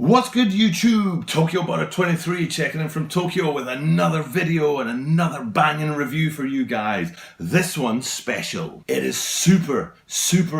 What's good YouTube? Tokyo Butter 23 checking in from Tokyo with another video and another banging review for you guys. This one's special. It is super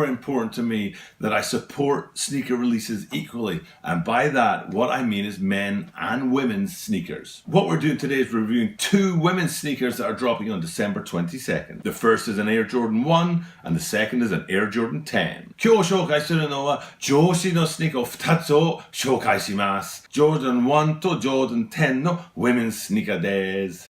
important to me that I support sneaker releases equally, and by that what I mean is men and women's sneakers. What we're doing today is reviewing two women's sneakers that are dropping on December 22nd. The first is an Air Jordan 1 and the second is an Air Jordan 10. 今日紹介するのは女子のスニーカーを2つを紹介します。Jordan 1と Jordan 10の women's スニーカーです。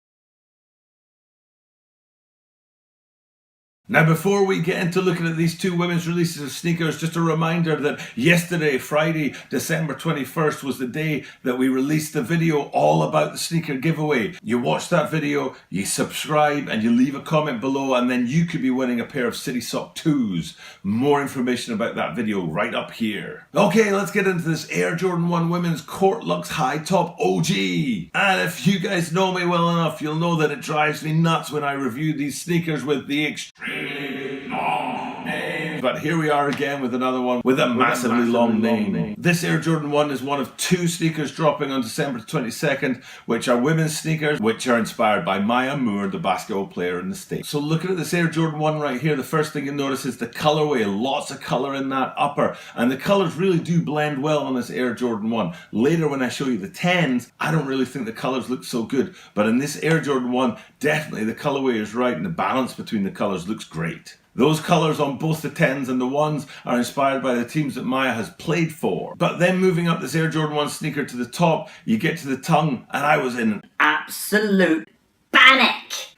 Now, before we get into looking at these two women's releases of sneakers, just a reminder that yesterday, Friday, December 21st, was the day that we released the video all about the sneaker giveaway. You watch that video, you subscribe, and you leave a comment below, and then you could be winning a pair of City Sock 2s. More information about that video right up here. Okay, let's get into this Air Jordan 1 Women's Court Lux High Top OG. And if you guys know me well enough, you'll know that it drives me nuts when I review these sneakers with the extreme long name. But here we are again with another one with a massively long name. This Air Jordan 1 is one of two sneakers dropping on December 22nd, which are women's sneakers, which are inspired by Maya Moore, the basketball player in the States. So looking at this Air Jordan 1 right here, the first thing you'll notice is the colorway. Lots of color in that upper, and the colors really do blend well on this Air Jordan 1. Later when I show you the 10s, I don't really think the colors look so good, but in this Air Jordan 1, definitely the colorway is right and the balance between the colors looks great. Those colours on both the 10s and the 1s are inspired by the teams that Maya has played for. But then moving up this Air Jordan 1 sneaker to the top, you get to the tongue, and I was in absolute panic.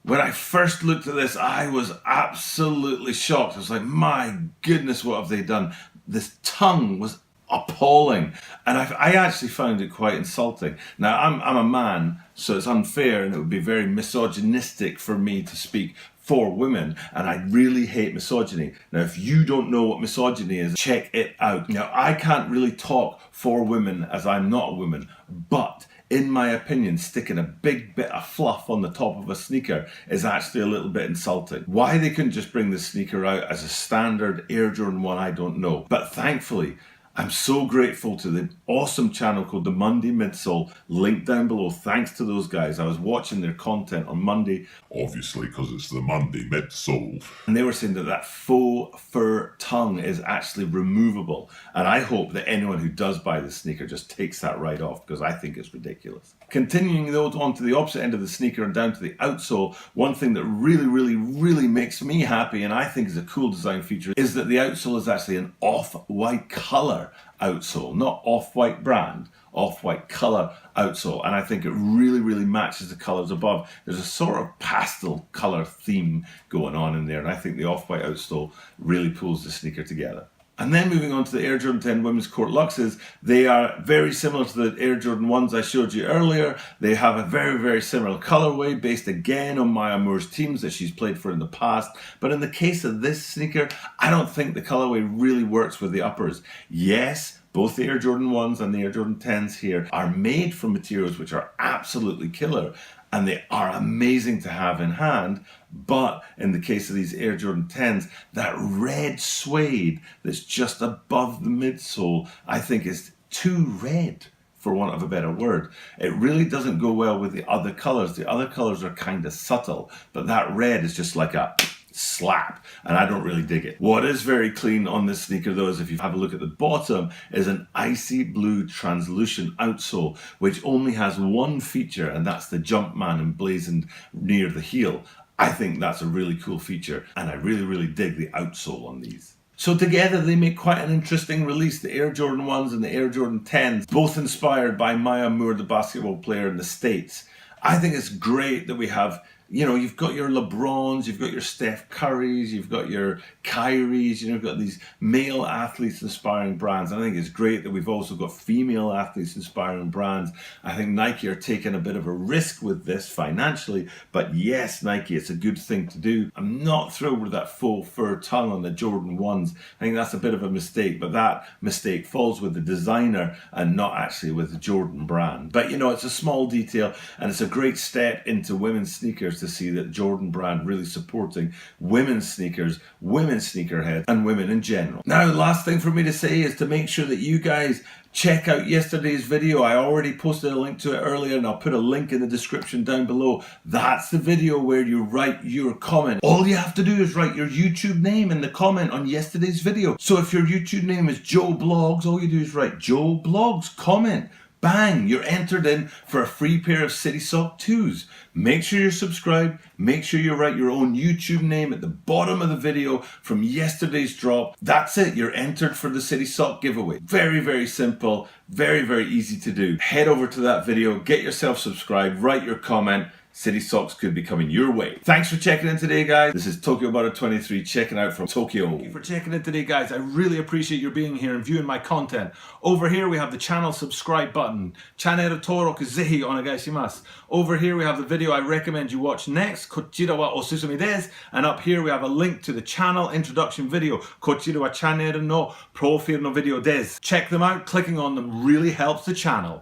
When I first looked at this, I was absolutely shocked. I was like, my goodness, what have they done? This tongue was appalling, and I actually found it quite insulting. Now, I'm a man, so it's unfair, and it would be very misogynistic for me to speak for women, and I really hate misogyny. Now, if you don't know what misogyny is, check it out. Now, I can't really talk for women as I'm not a woman, but in my opinion, sticking a big bit of fluff on the top of a sneaker is actually a little bit insulting. Why they couldn't just bring this sneaker out as a standard Air Jordan 1, I don't know. But thankfully, I'm so grateful to the awesome channel called the Monday Midsole, linked down below. Thanks to those guys. I was watching their content on Monday. Obviously, because it's the Monday Midsole. And they were saying that that faux fur tongue is actually removable. And I hope that anyone who does buy this sneaker just takes that right off, because I think it's ridiculous. Continuing though on to the opposite end of the sneaker and down to the outsole, one thing that really makes me happy, and I think is a cool design feature, is that the outsole is actually an off-white color outsole, not off-white brand, off-white color outsole, and I think it really matches the colors above. There's a sort of pastel color theme going on in there, and I think the off-white outsole really pulls the sneaker together. And then moving on to the Air Jordan 10 Women's Court Luxes, they are very similar to the Air Jordan 1s I showed you earlier. They have a very similar colorway based again on Maya Moore's teams that she's played for in the past. But in the case of this sneaker, I don't think the colorway really works with the uppers. Yes, both the Air Jordan 1s and the Air Jordan 10s here are made from materials which are absolutely killer, and they are amazing to have in hand. But in the case of these Air Jordan 10s, that red suede that's just above the midsole, I think is too red, for want of a better word. It really doesn't go well with the other colors. The other colors are kind of subtle, but that red is just like a slap, and I don't really dig it. What is very clean on this sneaker though is, if you have a look at the bottom, is an icy blue translucent outsole, which only has one feature, and that's the Jumpman emblazoned near the heel. I think that's a really cool feature, and I really dig the outsole on these. So together they make quite an interesting release, the Air Jordan 1s and the Air Jordan 10s, both inspired by Maya Moore, the basketball player in the States. I think it's great that we have, you know, you've got your LeBrons, you've got your Steph Currys, you've got your Kyries, you know, you've got these male athletes inspiring brands. And I think it's great that we've also got female athletes inspiring brands. I think Nike are taking a bit of a risk with this financially, but yes, Nike, it's a good thing to do. I'm not thrilled with that faux fur tongue on the Jordan 1s. I think that's a bit of a mistake, but that mistake falls with the designer and not actually with the Jordan brand. But you know, it's a small detail, and it's a great step into women's sneakers to see that Jordan brand really supporting women's sneakers, women's sneakerheads, and women in general. Now, the last thing for me to say is to make sure that you guys check out yesterday's video. I already posted a link to it earlier, and I'll put a link in the description down below. That's the video where you write your comment. All you have to do is write your YouTube name in the comment on yesterday's video. So if your YouTube name is Joe Blogs, all you do is write Joe Blogs, comment. Bang, you're entered in for a free pair of City Sock 2s. Make sure you're subscribed. Make sure you write your own YouTube name at the bottom of the video from yesterday's drop. That's it, you're entered for the City Sock giveaway. Very, very simple, very, very easy to do. Head over to that video, get yourself subscribed, write your comment. City Socks could be coming your way. Thanks for checking in today, guys. This is Tokyo Butter 23 checking out from Tokyo. Thank you for checking in today, guys. I really appreciate your being here and viewing my content. Over here we have the channel subscribe button. Channel登録ぜひお願いします. Over here we have the video I recommend you watch next. こちらはおすすめです. And up here we have a link to the channel introduction video. こちらはチャンネルのプロフィールのvideoです. Check them out. Clicking on them really helps the channel.